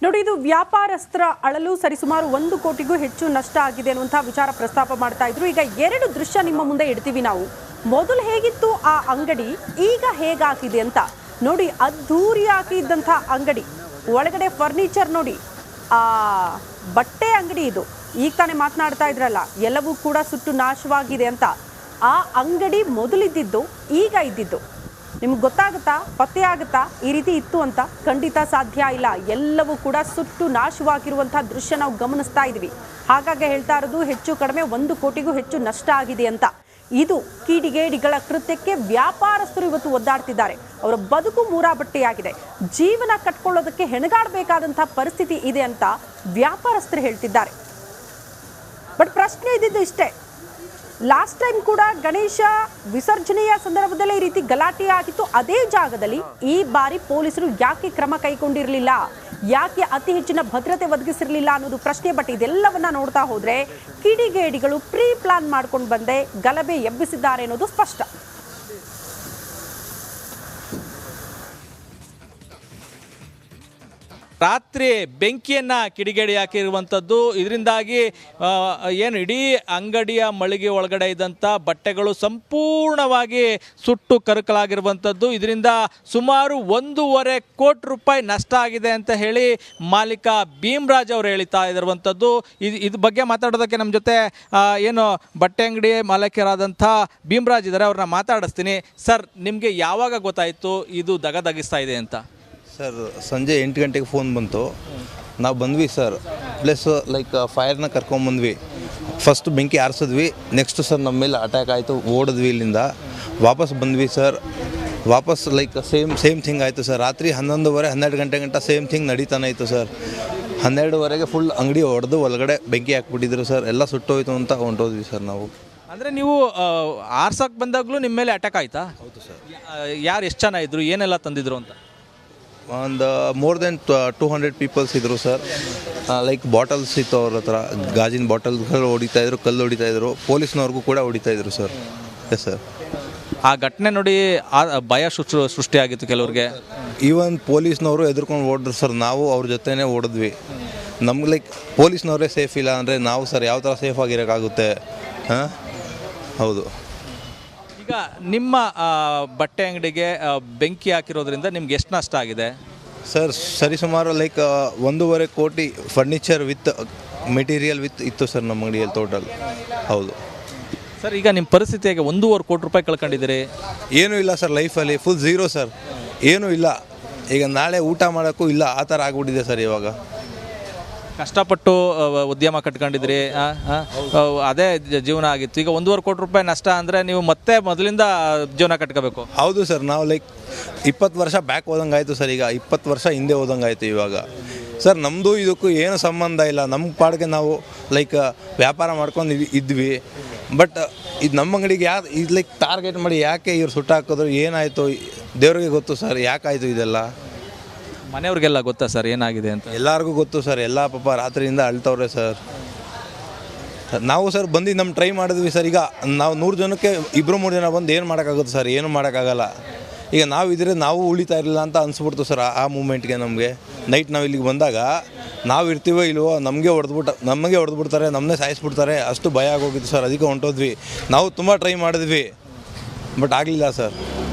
ನೋಡಿ, ಇದು ವ್ಯಾಪಾರಸ್ಥರ ಅಳಲು ಸರಿಸುಮಾರು 1 ಕೋಟಿಗೂ ಹೆಚ್ಚು ನಷ್ಟ ಆಗಿದೆ ಅನ್ನುವಂಥ ವಿಚಾರ ಪ್ರಸ್ತಾಪ ಮಾಡ್ತಾ ಇದ್ರು. ಈಗ 2 ದೃಶ್ಯ ನಿಮ್ಮ ಮುಂದೆ ಇಡ್ತೀವಿ ನಾವು. ಮೊದಲು ಹೇಗಿತ್ತು ಆ ಅಂಗಡಿ, ಈಗ ಹೇಗಾಗಿದೆ ಅಂತ ನೋಡಿ. ಅದ್ಧೂರಿ ಹಾಕಿದ್ದಂಥ ಅಂಗಡಿ ಒಳಗಡೆ ಫರ್ನಿಚರ್ ನೋಡಿ, ಆ ಬಟ್ಟೆ ಅಂಗಡಿ ಇದು. ಈಗ ತಾನೇ ಮಾತನಾಡ್ತಾ ಇದ್ರಲ್ಲ, ಎಲ್ಲವೂ ಕೂಡ ಸುಟ್ಟು ನಾಶವಾಗಿದೆ ಅಂತ. ಆ ಅಂಗಡಿ ಮೊದಲಿದ್ದಿದ್ದು ಈಗ ಇದ್ದಿದ್ದು ನಿಮ್ಗೆ ಗೊತ್ತಾಗುತ್ತಾ, ಪತ್ತೆ ಆಗುತ್ತಾ ಈ ರೀತಿ ಇತ್ತು ಅಂತ? ಖಂಡಿತ ಸಾಧ್ಯ ಇಲ್ಲ. ಎಲ್ಲವೂ ಕೂಡ ಸುಟ್ಟು ನಾಶವಾಗಿರುವಂಥ ದೃಶ್ಯ ನಾವು ಗಮನಿಸ್ತಾ ಇದ್ವಿ. ಹಾಗಾಗಿ ಹೇಳ್ತಾ ಇರೋದು ಹೆಚ್ಚು ಕಡಿಮೆ 1 ಕೋಟಿಗೂ ಹೆಚ್ಚು ನಷ್ಟ ಆಗಿದೆ ಅಂತ. ಇದು ಕಿಡಿಗೇಡಿಗಳ ಕೃತ್ಯಕ್ಕೆ ವ್ಯಾಪಾರಸ್ಥರು ಇವತ್ತು ಒದ್ದಾಡ್ತಿದ್ದಾರೆ. ಅವರ ಬದುಕು ಮೂರಾಬಟ್ಟೆಯಾಗಿದೆ. ಜೀವನ ಕಟ್ಕೊಳ್ಳೋದಕ್ಕೆ ಹೆಣಗಾಡಬೇಕಾದಂಥ ಪರಿಸ್ಥಿತಿ ಇದೆ ಅಂತ ವ್ಯಾಪಾರಸ್ಥರು ಹೇಳ್ತಿದ್ದಾರೆ. ಬಟ್ ಪ್ರಶ್ನೆ ಇದ್ದಿದ್ದು ಇಷ್ಟೇ, ಲಾಸ್ಟ್ ಟೈಮ್ ಕೂಡ ಗಣೇಶ ವಿಸರ್ಜನೆಯ ಸಂದರ್ಭದಲ್ಲಿ ಈ ರೀತಿ ಗಲಾಟೆ ಆಗಿತ್ತು. ಅದೇ ಜಾಗದಲ್ಲಿ ಈ ಬಾರಿ ಪೊಲೀಸರು ಯಾಕೆ ಕ್ರಮ ಕೈಗೊಂಡಿರಲಿಲ್ಲ, ಯಾಕೆ ಅತಿ ಹೆಚ್ಚಿನ ಭದ್ರತೆ ಒದಗಿಸಿರಲಿಲ್ಲ ಅನ್ನೋದು ಪ್ರಶ್ನೆ. ಬಟ್ ಇದೆಲ್ಲವನ್ನ ನೋಡ್ತಾ ಹೋದ್ರೆ ಕಿಡಿಗೇಡಿಗಳು ಪ್ರೀ ಪ್ಲಾನ್ ಮಾಡ್ಕೊಂಡು ಬಂದೆ ಗಲಭೆ ಎಬ್ಬಿಸಿದ್ದಾರೆ ಅನ್ನೋದು ಸ್ಪಷ್ಟ. ರಾತ್ರಿ ಬೆಂಕಿಯನ್ನು ಕಿಡಿಗೇಡಿ ಹಾಕಿರುವಂಥದ್ದು. ಇದರಿಂದಾಗಿ ಏನು ಇಡೀ ಅಂಗಡಿಯ ಮಳಿಗೆ ಒಳಗಡೆ ಇದ್ದಂಥ ಬಟ್ಟೆಗಳು ಸಂಪೂರ್ಣವಾಗಿ ಸುಟ್ಟು ಕರಕಲಾಗಿರುವಂಥದ್ದು. ಇದರಿಂದ ಸುಮಾರು 1.5 ಕೋಟಿ ರೂಪಾಯಿ ನಷ್ಟ ಆಗಿದೆ ಅಂತ ಹೇಳಿ ಮಾಲೀಕ ಭೀಮರಾಜ್ ಅವರು ಹೇಳ್ತಾ ಇರುವಂಥದ್ದು. ಇದು ಬಗ್ಗೆ ಮಾತಾಡೋದಕ್ಕೆ ನಮ್ಮ ಜೊತೆ ಏನು ಬಟ್ಟೆ ಅಂಗಡಿ ಮಾಲೀಕರಾದಂಥ ಭೀಮರಾಜ್ ಇದ್ದಾರೆ, ಅವ್ರನ್ನ ಮಾತಾಡಿಸ್ತೀನಿ. ಸರ್, ನಿಮಗೆ ಯಾವಾಗ ಗೊತ್ತಾಯಿತು ಇದು ದಗದಗಿಸ್ತಾ ಇದೆ ಅಂತ? ಸರ್, ಸಂಜೆ 8 ಗಂಟೆಗೆ ಫೋನ್ ಬಂತು. ನಾವು ಬಂದ್ವಿ ಸರ್, ಪ್ಲಸ್ ಲೈಕ್ ಫೈರ್ನ ಕರ್ಕೊಂಬಂದ್ವಿ. ಫಸ್ಟ್ ಬೆಂಕಿ ಆರಿಸಿದ್ವಿ. ನೆಕ್ಸ್ಟ್ ಸರ್ ನಮ್ಮ ಮೇಲೆ ಅಟ್ಯಾಕ್ ಆಯಿತು, ಓಡಿದ್ವಿ ಇಲ್ಲಿಂದ. ವಾಪಸ್ ಬಂದ್ವಿ ಸರ್. ವಾಪಸ್ ಲೈಕ್ ಸೇಮ್ ಥಿಂಗ್ ಆಯಿತು ಸರ್. ರಾತ್ರಿ 11:30 12 ಗಂಟೆ ಗಂಟ ಸೇಮ್ ಥಿಂಗ್ ನಡೀತಾನೆ ಇತ್ತು ಸರ್. 12:30ಗೆ ಫುಲ್ ಅಂಗಡಿ ಹೊಡೆದು ಒಳಗಡೆ ಬೆಂಕಿ ಹಾಕ್ಬಿಟ್ಟಿದ್ರು ಸರ್. ಎಲ್ಲ ಸುಟ್ಟೋಯ್ತು ಅಂತ ಹೊಂಟೋದ್ವಿ ಸರ್ ನಾವು. ಅಂದರೆ ನೀವು ಆರ್ಸಕ್ಕೆ ಬಂದಾಗಲೂ ನಿಮ್ಮ ಮೇಲೆ ಅಟ್ಯಾಕ್ ಆಯಿತಾ? ಹೌದು ಸರ್. ಯಾರು ಎಷ್ಟು ಜನ ಇದ್ರು, ಏನೆಲ್ಲ ತಂದಿದ್ರು ಅಂತ? ಒಂದು ಮೋರ್ ದೆನ್ 200 ಪೀಪಲ್ಸ್ ಇದ್ದರು ಸರ್. ಲೈಕ್ ಬಾಟಲ್ಸ್ ಇತ್ತು ಅವ್ರ ಹತ್ರ, ಗಾಜಿನ ಬಾಟಲ್ಗಳು ಹೊಡಿತಾಯಿದ್ರು, ಕಲ್ಲು ಹೊಡಿತಾಯಿದ್ರು. ಪೊಲೀಸ್ನವ್ರಿಗೂ ಕೂಡ ಹೊಡಿತಾಯಿದ್ರು ಸರ್. Yes sir. ಆ ಘಟನೆ ನೋಡಿ ಭಯ ಸೃಷ್ಟಿಯಾಗಿತ್ತು ಕೆಲವ್ರಿಗೆ. ಈವನ್ ಪೊಲೀಸ್ನವರು ಎದುರ್ಕೊಂಡು ಓಡಿದ್ರು ಸರ್. ನಾವು ಅವ್ರ ಜೊತೆನೇ ಓಡಿದ್ವಿ. ನಮ್ಗೆ ಲೈಕ್ ಪೊಲೀಸ್ನವರೇ ಸೇಫ್ ಇಲ್ಲ ಅಂದರೆ ನಾವು ಸರ್ ಯಾವ ಥರ ಸೇಫ್ ಆಗಿರೋಕ್ಕಾಗುತ್ತೆ? ಹಾಂ, ಹೌದು. ಈಗ ನಿಮ್ಮ ಬಟ್ಟೆ ಅಂಗಡಿಗೆ ಬೆಂಕಿ ಹಾಕಿರೋದ್ರಿಂದ ನಿಮ್ಗೆ ಎಷ್ಟು ನಷ್ಟ ಆಗಿದೆ ಸರ್? ಸರಿಸುಮಾರು ಲೈಕ್ 1.5 ಕೋಟಿ ಫರ್ನಿಚರ್ ವಿತ್ ಮೆಟೀರಿಯಲ್ ವಿತ್ ಇತ್ತು ಸರ್ ನಮ್ಮ ಅಂಗಡಿಯಲ್ಲಿ ಟೋಟಲ್. ಹೌದು ಸರ್. ಈಗ ನಿಮ್ಮ ಪರಿಸ್ಥಿತಿ ಹೇಗೆ? 1.5 ಕೋಟಿ ರೂಪಾಯಿ ಕಳ್ಕೊಂಡಿದ್ದೀರಿ. ಏನೂ ಇಲ್ಲ ಸರ್ ಲೈಫಲ್ಲಿ, ಫುಲ್ ಝೀರೋ ಸರ್. ಏನೂ ಇಲ್ಲ. ಈಗ ನಾಳೆ ಊಟ ಮಾಡೋಕ್ಕೂ ಇಲ್ಲ, ಆ ಥರ ಆಗ್ಬಿಟ್ಟಿದೆ ಸರ್. ಇವಾಗ ಕಷ್ಟಪಟ್ಟು ಉದ್ಯಮ ಕಟ್ಕೊಂಡಿದ್ರಿ, ಅದೇ ಜೀವನ ಆಗಿತ್ತು. ಈಗ 1.5 ಕೋಟಿ ರೂಪಾಯಿ ನಷ್ಟ ಅಂದರೆ ನೀವು ಮತ್ತೆ ಮೊದಲಿಂದ ಜೀವನ ಕಟ್ಕೋಬೇಕು. ಹೌದು ಸರ್. ನಾವು ಲೈಕ್ 20 ವರ್ಷ ಬ್ಯಾಕ್ ಹೋದಂಗೆ ಆಯಿತು ಸರ್. ಈಗ 20 ವರ್ಷ ಹಿಂದೆ ಹೋದಂಗೆ ಆಯಿತು ಇವಾಗ ಸರ್. ನಮ್ಮದು ಇದಕ್ಕೂ ಏನು ಸಂಬಂಧ ಇಲ್ಲ. ನಮ್ಮ ಪಾಡಿಗೆ ನಾವು ಲೈಕ್ ವ್ಯಾಪಾರ ಮಾಡ್ಕೊಂಡು ಇದ್ವಿ. ಬಟ್ ಇದು ನಮ್ಮ ಅಂಗಡಿಗೆ ಇದು ಲೈಕ್ ಟಾರ್ಗೆಟ್ ಮಾಡಿ ಯಾಕೆ ಇವ್ರು ಸುಟ್ಟಾಕಿದ್ರು, ಏನಾಯಿತು ದೇವ್ರಿಗೆ ಗೊತ್ತು ಸರ್. ಯಾಕಾಯಿತು ಇದೆಲ್ಲ? ಮನೆಯವ್ರಿಗೆಲ್ಲ ಗೊತ್ತಾ ಸರ್ ಏನಾಗಿದೆ ಅಂತ? ಎಲ್ಲರಿಗೂ ಗೊತ್ತು ಸರ್. ಎಲ್ಲ ಪಾಪ ರಾತ್ರಿಯಿಂದ ಅಳ್ತವ್ರೆ ಸರ್. ನಾವು ಸರ್ ಬಂದು ನಮ್ಮ ಟ್ರೈ ಮಾಡಿದ್ವಿ ಸರ್. ಈಗ ನಾವು 100 ಜನಕ್ಕೆ 2-3 ಜನ ಬಂದು ಏನು ಮಾಡೋಕ್ಕಾಗುತ್ತೆ ಸರ್? ಏನು ಮಾಡೋಕ್ಕಾಗಲ್ಲ. ಈಗ ನಾವು ಇದ್ರೆ ನಾವು ಉಳಿತಾ ಇರಲಿಲ್ಲ ಅಂತ ಅನಿಸ್ಬಿಡ್ತು ಸರ್. ಆ ಮೂಮೆಂಟ್ಗೆ ನಮಗೆ ನೈಟ್ ನಾವು ಇಲ್ಲಿಗೆ ಬಂದಾಗ ನಾವು ಇರ್ತೀವೋ ಇಲ್ವೋ, ನಮಗೆ ಹೊಡೆದ್ಬಿಡ್ತಾರೆ, ನಮ್ಮನ್ನೇ ಸಾಯಿಸ್ಬಿಡ್ತಾರೆ, ಅಷ್ಟು ಭಯ ಆಗೋಗಿತ್ತು ಸರ್. ಅದಕ್ಕೆ ಹೊಂಟೋದ್ವಿ. ನಾವು ತುಂಬ ಟ್ರೈ ಮಾಡಿದ್ವಿ, ಬಟ್ ಆಗಲಿಲ್ಲ ಸರ್.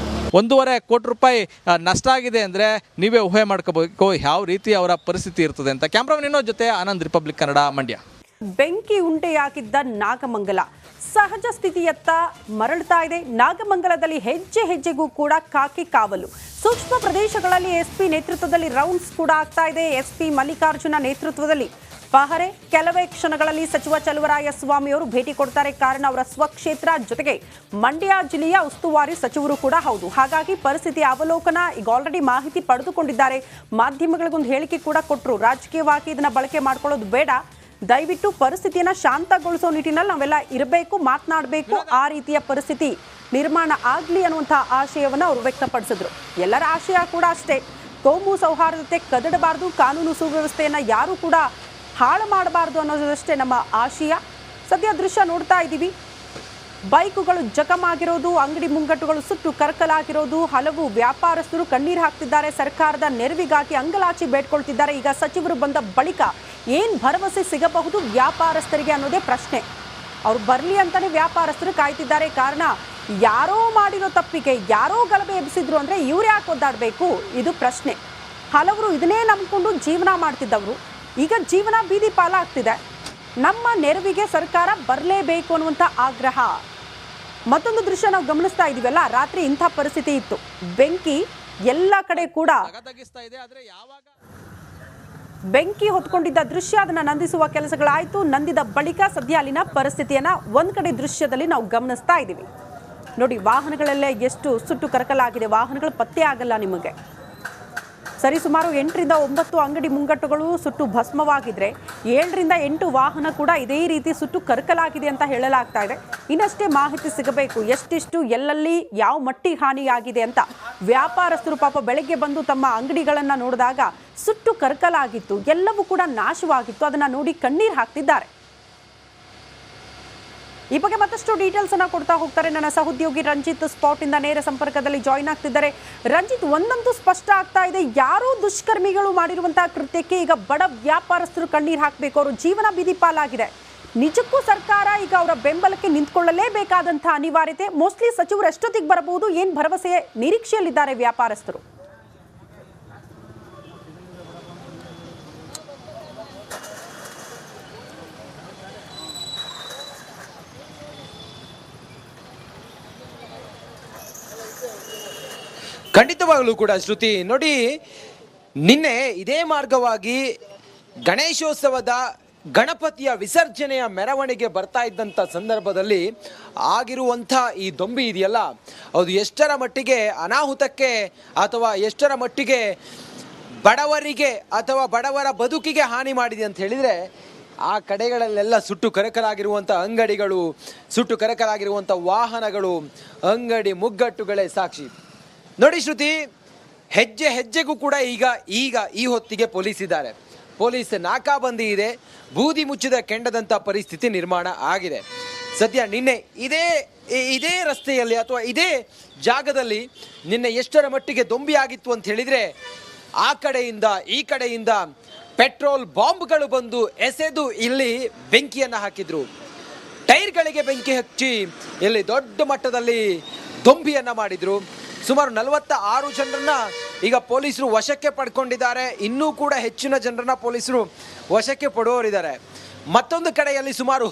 1.5 ಕೋಟಿ ರೂಪಾಯಿ ನಷ್ಟ ಆಗಿದೆ ಅಂದರೆ ನೀವೇ ಊಹೆ ಮಾಡ್ಕೋಬೇಕು ಯಾವ ರೀತಿ ಅವರ ಪರಿಸ್ಥಿತಿ ಇರ್ತದೆ ಅಂತ. ಕ್ಯಾಮ್ರಾಮನ್ ವಿನೋದ್ ಜೊತೆ ಆನಂದ್, ರಿಪಬ್ಲಿಕ್ ಕನ್ನಡ, ಮಂಡ್ಯ. ಬೆಂಕಿ ಉಂಟೆಯಾಗಿದ್ದ ನಾಗಮಂಗಲ ಸಹಜ ಸ್ಥಿತಿಯತ್ತ ಮರಳ್ತಾ ಇದೆ. ನಾಗಮಂಗಲದಲ್ಲಿ ಹೆಜ್ಜೆ ಹೆಜ್ಜೆಗೂ ಕೂಡ ಕಾಕಿ ಕಾವಲು. ಸೂಕ್ಷ್ಮ ಪ್ರದೇಶಗಳಲ್ಲಿ ಎಸ್ಪಿ ನೇತೃತ್ವದಲ್ಲಿ ರೌಂಡ್ಸ್ ಕೂಡ ಆಗ್ತಾ ಇದೆ. ಎಸ್ಪಿ ಮಲ್ಲಿಕಾರ್ಜುನ ನೇತೃತ್ವದಲ್ಲಿ ಪಹರೆ. ಕೆಲವೇ ಕ್ಷಣಗಳಲ್ಲಿ ಸಚಿವ ಚಲುವರಾಯಸ್ವಾಮಿ ಅವರು ಭೇಟಿ ಕೊಡ್ತಾರೆ. ಕಾರಣ ಅವರ ಸ್ವಕ್ಷೇತ್ರ, ಜೊತೆಗೆ ಮಂಡ್ಯ ಜಿಲ್ಲೆಯ ಉಸ್ತುವಾರಿ ಸಚಿವರು ಕೂಡ ಹೌದು. ಹಾಗಾಗಿ ಪರಿಸ್ಥಿತಿ ಅವಲೋಕನ ಈಗ ಆಲ್ರೆಡಿ ಮಾಹಿತಿ ಪಡೆದುಕೊಂಡಿದ್ದಾರೆ. ಮಾಧ್ಯಮಗಳಿಗೊಂದು ಹೇಳಿಕೆ ಕೂಡ ಕೊಟ್ಟರು. ರಾಜಕೀಯವಾಗಿ ಇದನ್ನ ಬಳಕೆ ಮಾಡ್ಕೊಳ್ಳೋದು ಬೇಡ, ದಯವಿಟ್ಟು ಪರಿಸ್ಥಿತಿಯನ್ನು ಶಾಂತಗೊಳಿಸೋ ನಿಟ್ಟಿನಲ್ಲಿ ನಾವೆಲ್ಲ ಇರಬೇಕು, ಮಾತನಾಡಬೇಕು, ಆ ರೀತಿಯ ಪರಿಸ್ಥಿತಿ ನಿರ್ಮಾಣ ಆಗಲಿ ಅನ್ನುವಂಥ ಆಶಯವನ್ನು ಅವರು ವ್ಯಕ್ತಪಡಿಸಿದ್ರು. ಎಲ್ಲರ ಆಶಯ ಕೂಡ ಅಷ್ಟೇ, ಕೋಮು ಸೌಹಾರ್ದತೆ ಕದಡಬಾರ್ದು, ಕಾನೂನು ಸುವ್ಯವಸ್ಥೆಯನ್ನು ಯಾರೂ ಕೂಡ ಹಾಳು ಮಾಡಬಾರ್ದು ಅನ್ನೋದಷ್ಟೇ ನಮ್ಮ ಆಶಯ. ಸದ್ಯ ದೃಶ್ಯ ನೋಡ್ತಾ ಇದ್ದೀವಿ. ಬೈಕುಗಳು ಜಖಮಾಗಿರೋದು, ಅಂಗಡಿ ಮುಂಗಟ್ಟುಗಳು ಸುಟ್ಟು ಕರಕಲಾಗಿರೋದು, ಹಲವು ವ್ಯಾಪಾರಸ್ಥರು ಕಣ್ಣೀರು ಹಾಕ್ತಿದ್ದಾರೆ. ಸರ್ಕಾರದ ನೆರವಿಗಾಗಿ ಅಂಗಲಾಚಿ ಬೇಡ್ಕೊಳ್ತಿದ್ದಾರೆ. ಈಗ ಸಚಿವರು ಬಂದ ಬಳಿಕ ಏನ್ ಭರವಸೆ ಸಿಗಬಹುದು ವ್ಯಾಪಾರಸ್ಥರಿಗೆ ಅನ್ನೋದೇ ಪ್ರಶ್ನೆ. ಅವ್ರು ಬರಲಿ ಅಂತಾನೆ ವ್ಯಾಪಾರಸ್ಥರು ಕಾಯ್ತಿದ್ದಾರೆ. ಕಾರಣ ಯಾರೋ ಮಾಡಿರೋ ತಪ್ಪಿಗೆ ಯಾರೋ ಗಲಭೆ ಎಬ್ಬಿಸಿದ್ರು ಅಂದ್ರೆ ಇವ್ರು ಯಾಕೆ ಒದ್ದಾಡಬೇಕು, ಇದು ಪ್ರಶ್ನೆ. ಹಲವರು ಇದನ್ನೇ ನಂಬಿಕೊಂಡು ಜೀವನ ಮಾಡ್ತಿದ್ದವರು ಈಗ ಜೀವನ ಬೀದಿ ಪಾಲಾಗ್ತಿದೆ. ನಮ್ಮ ನೆರವಿಗೆ ಸರ್ಕಾರ ಬರಲೇಬೇಕು ಅನ್ನುವಂಥ ಆಗ್ರಹ. ಮತ್ತೊಂದು ದೃಶ್ಯ ನಾವು ಗಮನಿಸ್ತಾ ಇದೀವಲ್ಲ, ರಾತ್ರಿ ಇಂಥ ಪರಿಸ್ಥಿತಿ ಇತ್ತು. ಬೆಂಕಿ ಎಲ್ಲ ಕಡೆ ಕೂಡ ಬೆಂಕಿ ಹೊತ್ಕೊಂಡಿದ್ದ ದೃಶ್ಯ, ಅದನ್ನ ನಂದಿಸುವ ಕೆಲಸಗಳಾಯ್ತು. ನಂದಿದ ಬಳಿಕ ಸದ್ಯ ಅಲ್ಲಿನ ಪರಿಸ್ಥಿತಿಯನ್ನ ಒಂದ್ ಕಡೆ ದೃಶ್ಯದಲ್ಲಿ ನಾವು ಗಮನಿಸ್ತಾ ಇದ್ದೀವಿ. ನೋಡಿ, ವಾಹನಗಳಲ್ಲೇ ಎಷ್ಟು ಸುಟ್ಟು ಕರಕಲಾಗಿದೆ. ವಾಹನಗಳು ಪತ್ತೆ ಆಗಲ್ಲ ನಿಮಗೆ. ಸರಿ ಸುಮಾರು 8 ರಿಂದ 9 ಅಂಗಡಿ ಮುಂಗಟ್ಟುಗಳು ಸುಟ್ಟು ಭಸ್ಮವಾಗಿದ್ರೆ 7 ರಿಂದ 8 ವಾಹನ ಕೂಡ ಇದೇ ರೀತಿ ಸುಟ್ಟು ಕರಕಲಾಗಿದೆ ಅಂತ ಹೇಳಲಾಗ್ತಾ ಇದೆ. ಇನ್ನಷ್ಟೇ ಮಾಹಿತಿ ಸಿಗಬೇಕು, ಎಷ್ಟೆಷ್ಟು ಎಲ್ಲೆಲ್ಲಿ ಯಾವ ಮಟ್ಟಿಗೆ ಹಾನಿಯಾಗಿದೆ ಅಂತ. ವ್ಯಾಪಾರಸ್ಥರು ಪಾಪ ಬೆಳಗ್ಗೆ ಬಂದು ತಮ್ಮ ಅಂಗಡಿಗಳನ್ನು ನೋಡಿದಾಗ ಸುಟ್ಟು ಕರಕಲಾಗಿತ್ತು, ಎಲ್ಲವೂ ಕೂಡ ನಾಶವಾಗಿತ್ತು. ಅದನ್ನ ನೋಡಿ ಕಣ್ಣೀರು ಹಾಕ್ತಿದ್ದಾರೆ. ಈ ಬಗ್ಗೆ ಮತ್ತಷ್ಟು ಡೀಟೇಲ್ಸ್ ಅನ್ನ ಕೊಡ್ತಾ ಹೋಗ್ತಾರೆ ನನ್ನ ಸಹೋದ್ಯೋಗಿ ರಂಜಿತ್. ಸ್ಪಾಟ್ ಇಂದ ನೇರ ಸಂಪರ್ಕದಲ್ಲಿ ಜಾಯಿನ್ ಆಗ್ತಿದ್ದಾರೆ. ರಂಜಿತ್, ಒಂದಂತೂ ಸ್ಪಷ್ಟ ಆಗ್ತಾ ಇದೆ, ಯಾರೋ ದುಷ್ಕರ್ಮಿಗಳು ಮಾಡಿರುವಂತಹ ಕೃತ್ಯಕ್ಕೆ ಈಗ ಬಡ ವ್ಯಾಪಾರಸ್ಥರು ಕಣ್ಣೀರು ಹಾಕಬೇಕು. ಅವರು ಜೀವನ ಬೀದಿ ಪಾಲಾಗಿದೆ. ನಿಜಕ್ಕೂ ಸರ್ಕಾರ ಈಗ ಅವರ ಬೆಂಬಲಕ್ಕೆ ನಿಂತ್ಕೊಳ್ಳಲೇಬೇಕಾದಂತಹ ಅನಿವಾರ್ಯತೆ. ಮೋಸ್ಟ್ಲಿ ಸಚಿವರು ಎಷ್ಟೊತ್ತಿಗೆ ಬರಬಹುದು, ಏನ್ ಭರವಸೆ ನಿರೀಕ್ಷೆಯಲ್ಲಿದ್ದಾರೆ ವ್ಯಾಪಾರಸ್ಥರು? ಖಂಡಿತವಾಗಲೂ ಕೂಡ ಶ್ರುತಿ, ನೋಡಿ, ನಿನ್ನೆ ಇದೇ ಮಾರ್ಗವಾಗಿ ಗಣೇಶೋತ್ಸವದ ಗಣಪತಿಯ ವಿಸರ್ಜನೆಯ ಮೆರವಣಿಗೆ ಬರ್ತಾ ಇದ್ದಂಥ ಸಂದರ್ಭದಲ್ಲಿ ಆಗಿರುವಂಥ ಈ ದೊಂಬಿ ಇದೆಯಲ್ಲ, ಅದು ಎಷ್ಟರ ಮಟ್ಟಿಗೆ ಅನಾಹುತಕ್ಕೆ ಅಥವಾ ಎಷ್ಟರ ಮಟ್ಟಿಗೆ ಬಡವರಿಗೆ ಅಥವಾ ಬಡವರ ಬದುಕಿಗೆ ಹಾನಿ ಮಾಡಿದೆ ಅಂತ ಹೇಳಿದರೆ, ಆ ಕಡೆಗಳಲ್ಲೆಲ್ಲ ಸುಟ್ಟು ಕರಕಲಾಗಿರುವಂಥ ಅಂಗಡಿಗಳು, ಸುಟ್ಟು ಕರಕಲಾಗಿರುವಂಥ ವಾಹನಗಳು, ಅಂಗಡಿ ಮುಗ್ಗಟ್ಟುಗಳೇ ಸಾಕ್ಷಿ. ನೋಡಿ ಶ್ರುತಿ, ಹೆಜ್ಜೆ ಹೆಜ್ಜೆಗೂ ಕೂಡ ಈಗ ಈ ಹೊತ್ತಿಗೆ ಪೊಲೀಸ್ ಇದ್ದಾರೆ. ಪೊಲೀಸ್ ನಾಕಾಬಂದಿ ಇದೆ. ಬೂದಿ ಮುಚ್ಚಿದ ಕೆಂಡದಂಥ ಪರಿಸ್ಥಿತಿ ನಿರ್ಮಾಣ ಆಗಿದೆ. ಸದ್ಯ ನಿನ್ನೆ ಇದೇ ರಸ್ತೆಯಲ್ಲಿ ಅಥವಾ ಇದೇ ಜಾಗದಲ್ಲಿ ನಿನ್ನೆ ಎಷ್ಟರ ಮಟ್ಟಿಗೆ ದೊಂಬಿ ಆಗಿತ್ತು ಅಂತ ಹೇಳಿದರೆ, ಆ ಕಡೆಯಿಂದ ಈ ಕಡೆಯಿಂದ ಪೆಟ್ರೋಲ್ ಬಾಂಬ್ಗಳು ಬಂದು ಎಸೆದು ಇಲ್ಲಿ ಬೆಂಕಿಯನ್ನು ಹಾಕಿದ್ರು. ಟೈರ್ಗಳಿಗೆ ಬೆಂಕಿ ಹಚ್ಚಿ ಇಲ್ಲಿ ದೊಡ್ಡ ಮಟ್ಟದಲ್ಲಿ ದೊಂಬಿಯನ್ನು ಮಾಡಿದ್ರು. ಸುಮಾರು 46 ಜನರನ್ನ ಈಗ ಪೊಲೀಸರು ವಶಕ್ಕೆ ಪಡ್ಕೊಂಡಿದ್ದಾರೆ. ಇನ್ನೂ ಕೂಡ ಹೆಚ್ಚಿನ ಜನರನ್ನ ಪೊಲೀಸರು ವಶಕ್ಕೆ ಪಡುವವರಿದ್ದಾರೆ. ಮತ್ತೊಂದು ಕಡೆಯಲ್ಲಿ ಸುಮಾರು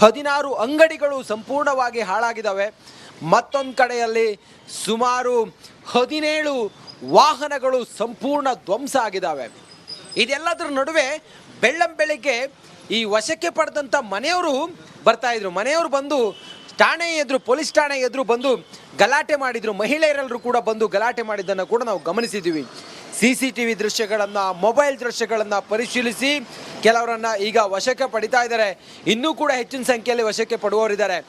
16 ಅಂಗಡಿಗಳು ಸಂಪೂರ್ಣವಾಗಿ ಹಾಳಾಗಿದ್ದಾವೆ. ಮತ್ತೊಂದು ಕಡೆಯಲ್ಲಿ ಸುಮಾರು 17 ವಾಹನಗಳು ಸಂಪೂರ್ಣ ಧ್ವಂಸ ಆಗಿದ್ದಾವೆ. ಇದೆಲ್ಲದರ ನಡುವೆ ಬೆಳ್ಳಂಬೆಳಿಗ್ಗೆ ಈ ವಶಕ್ಕೆ ಪಡೆದಂಥ ಮನೆಯವರು ಬರ್ತಾ ಇದ್ರು. ಮನೆಯವರು ಬಂದು ಠಾಣೆ ಎದುರು, ಪೊಲೀಸ್ ಠಾಣೆ ಎದುರು ಬಂದು ಗಲಾಟೆ ಮಾಡಿದ್ರು. ಮಹಿಳೆಯರೆಲ್ಲರೂ ಕೂಡ ಬಂದು ಗಲಾಟೆ ಮಾಡಿದ್ದನ್ನು ಕೂಡ ನಾವು ಗಮನಿಸಿದ್ದೀವಿ. CCTV ದೃಶ್ಯಗಳನ್ನು, ಮೊಬೈಲ್ ದೃಶ್ಯಗಳನ್ನು ಪರಿಶೀಲಿಸಿ ಕೆಲವರನ್ನು ಈಗ ವಶಕ್ಕೆ ಪಡಿತಾ ಇದ್ದಾರೆ. ಇನ್ನೂ ಕೂಡ ಹೆಚ್ಚಿನ ಸಂಖ್ಯೆಯಲ್ಲಿ ವಶಕ್ಕೆ ಪಡುವವರಿದ್ದಾರೆ.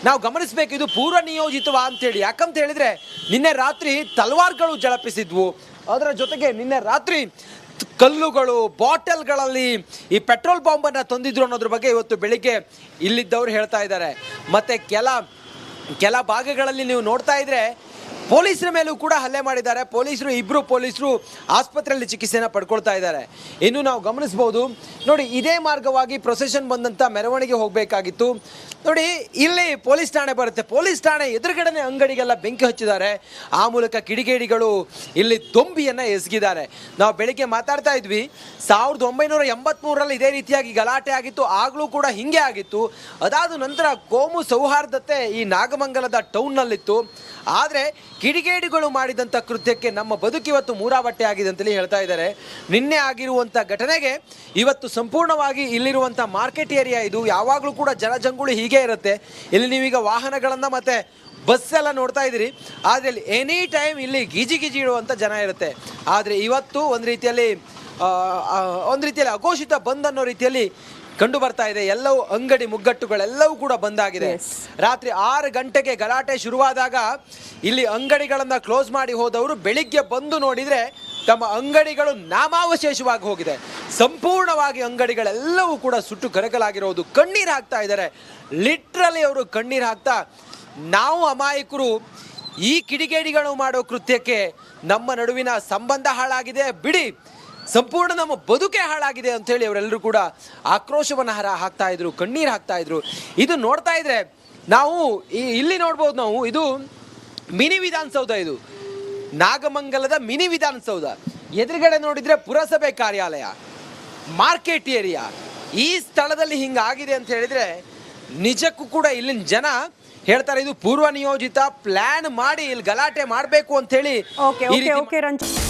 ನಾವು ಗಮನಿಸಬೇಕು, ಇದು ಪೂರ್ವ ನಿಯೋಜಿತವಾ ಅಂತೇಳಿ. ಯಾಕಂತ ಹೇಳಿದರೆ ನಿನ್ನೆ ರಾತ್ರಿ ತಲವಾರ್ಗಳು ಝಳಪಿಸಿದ್ವು. ಅದರ ಜೊತೆಗೆ ನಿನ್ನೆ ರಾತ್ರಿ ಕಲ್ಲುಗಳು, ಬಾಟಲ್ಗಳಲ್ಲಿ ಈ ಪೆಟ್ರೋಲ್ ಬಾಂಬನ್ನು ತಂದಿದ್ರು ಅನ್ನೋದ್ರ ಬಗ್ಗೆ ಇವತ್ತು ಬೆಳಿಗ್ಗೆ ಇಲ್ಲಿದ್ದವರು ಹೇಳ್ತಾ ಇದ್ದಾರೆ. ಮತ್ತು ಕೆಲ ಭಾಗಗಳಲ್ಲಿ ನೀವು ನೋಡ್ತಾ ಇದ್ರೆ ಪೊಲೀಸರ ಮೇಲೂ ಕೂಡ ಹಲ್ಲೆ ಮಾಡಿದ್ದಾರೆ. ಇಬ್ಬರು ಪೊಲೀಸರು ಆಸ್ಪತ್ರೆಯಲ್ಲಿ ಚಿಕಿತ್ಸೆಯನ್ನು ಪಡ್ಕೊಳ್ತಾ ಇದ್ದಾರೆ. ಇನ್ನು ನಾವು ಗಮನಿಸ್ಬೋದು, ನೋಡಿ, ಇದೇ ಮಾರ್ಗವಾಗಿ ಪ್ರೊಸೆಷನ್ ಬಂದಂಥ ಮೆರವಣಿಗೆ ಹೋಗಬೇಕಾಗಿತ್ತು. ನೋಡಿ, ಇಲ್ಲಿ ಪೊಲೀಸ್ ಠಾಣೆ ಬರುತ್ತೆ. ಪೊಲೀಸ್ ಠಾಣೆ ಎದುರುಗಡೆನೆ ಅಂಗಡಿಗೆಲ್ಲ ಬೆಂಕಿ ಹಚ್ಚಿದ್ದಾರೆ. ಆ ಮೂಲಕ ಕಿಡಿಗೇಡಿಗಳು ಇಲ್ಲಿ ದೊಂಬಿಯನ್ನು ಎಸಗಿದ್ದಾರೆ. ನಾವು ಬೆಳಿಗ್ಗೆ ಮಾತಾಡ್ತಾ ಇದ್ವಿ, 1983ರಲ್ಲಿ ಇದೇ ರೀತಿಯಾಗಿ ಗಲಾಟೆ ಆಗಿತ್ತು. ಆಗಲೂ ಕೂಡ ಹಿಂಗೆ ಆಗಿತ್ತು. ಅದಾದ ನಂತರ ಕೋಮು ಸೌಹಾರ್ದತೆ ಈ ನಾಗಮಂಗಲದ ಟೌನ್ನಲ್ಲಿತ್ತು. ಆದರೆ ಕಿಡಿಗೇಡಿಗಳು ಮಾಡಿದಂಥ ಕೃತ್ಯಕ್ಕೆ ನಮ್ಮ ಬದುಕಿವತ್ತು ಮೂರಾಬಟ್ಟೆ ಆಗಿದೆ ಅಂತಲೇ ಹೇಳ್ತಾ ಇದ್ದಾರೆ. ನಿನ್ನೆ ಆಗಿರುವಂಥ ಘಟನೆಗೆ ಇವತ್ತು ಸಂಪೂರ್ಣವಾಗಿ ಇಲ್ಲಿರುವಂಥ ಮಾರ್ಕೆಟ್ ಏರಿಯಾ ಇದು. ಯಾವಾಗಲೂ ಕೂಡ ಜನಜಂಗುಳಿ ಹೀಗೆ ಇರುತ್ತೆ. ಇಲ್ಲಿ ನೀವೀಗ ವಾಹನಗಳನ್ನು ಮತ್ತು ಬಸ್ ಎಲ್ಲ ನೋಡ್ತಾ ಇದ್ದೀರಿ. ಆದರೆ ಇಲ್ಲಿ ಎನಿ ಟೈಮ್ ಇಲ್ಲಿ ಗೀಜಿ ಇಡುವಂಥ ಜನ ಇರುತ್ತೆ. ಆದರೆ ಇವತ್ತು ಒಂದು ರೀತಿಯಲ್ಲಿ ಅಘೋಷಿತ ಬಂದ್ ಅನ್ನೋ ರೀತಿಯಲ್ಲಿ ಕಂಡು ಬರ್ತಾ ಇದೆ. ಎಲ್ಲವೂ ಅಂಗಡಿ ಮುಗ್ಗಟ್ಟುಗಳೆಲ್ಲವೂ ಕೂಡ ಬಂದಾಗಿದೆ. ರಾತ್ರಿ 6 ಗಂಟೆಗೆ ಗಲಾಟೆ ಶುರುವಾದಾಗ ಇಲ್ಲಿ ಅಂಗಡಿಗಳನ್ನ ಕ್ಲೋಸ್ ಮಾಡಿ ಹೋದವರು ಬೆಳಿಗ್ಗೆ ಬಂದು ನೋಡಿದ್ರೆ ತಮ್ಮ ಅಂಗಡಿಗಳು ನಾಮಾವಶೇಷವಾಗಿ ಹೋಗಿದೆ. ಸಂಪೂರ್ಣವಾಗಿ ಅಂಗಡಿಗಳೆಲ್ಲವೂ ಕೂಡ ಸುಟ್ಟು ಕರಕಲಾಗಿರೋದು. ಕಣ್ಣೀರು ಹಾಕ್ತಾ ಇದ್ದಾರೆ. ಲಿಟ್ರಲಿ ಅವರು ಕಣ್ಣೀರು ಹಾಕ್ತಾ, ನಾವು ಅಮಾಯಕರು, ಈ ಕಿಡಿಗೇಡಿಗಳು ಮಾಡೋ ಕೃತ್ಯಕ್ಕೆ ನಮ್ಮ ನಡುವಿನ ಸಂಬಂಧ ಹಾಳಾಗಿದೆ, ಬಿಡಿ, ಸಂಪೂರ್ಣ ನಮ್ಮ ಬದುಕೆ ಹಾಳಾಗಿದೆ ಅಂತ ಹೇಳಿ ಅವರೆಲ್ಲರೂ ಕೂಡ ಆಕ್ರೋಶವನ್ನ ಹಾಕ್ತಾ ಇದ್ರು, ಕಣ್ಣೀರು ಹಾಕ್ತಾ ಇದ್ರು. ಇದು ನೋಡ್ತಾ ಇದ್ರೆ ನಾವು ಇಲ್ಲಿ ನೋಡ್ಬೋದು, ನಾವು ಇದು ಮಿನಿ ವಿಧಾನಸೌಧ, ಇದು ನಾಗಮಂಗಲದ ಮಿನಿ ವಿಧಾನಸೌಧ. ಎದುರುಗಡೆ ನೋಡಿದ್ರೆ ಪುರಸಭೆ ಕಾರ್ಯಾಲಯ, ಮಾರ್ಕೆಟ್ ಏರಿಯಾ. ಈ ಸ್ಥಳದಲ್ಲಿ ಹಿಂಗಾಗಿದೆ ಅಂತ ಹೇಳಿದ್ರೆ ನಿಜಕ್ಕೂ ಕೂಡ ಇಲ್ಲಿನ ಜನ ಹೇಳ್ತಾರೆ ಇದು ಪೂರ್ವ ನಿಯೋಜಿತ ಪ್ಲಾನ್ ಮಾಡಿ ಇಲ್ಲಿ ಗಲಾಟೆ ಮಾಡಬೇಕು ಅಂತ ಹೇಳಿ. ಓಕೆ ರಂಜಿತ್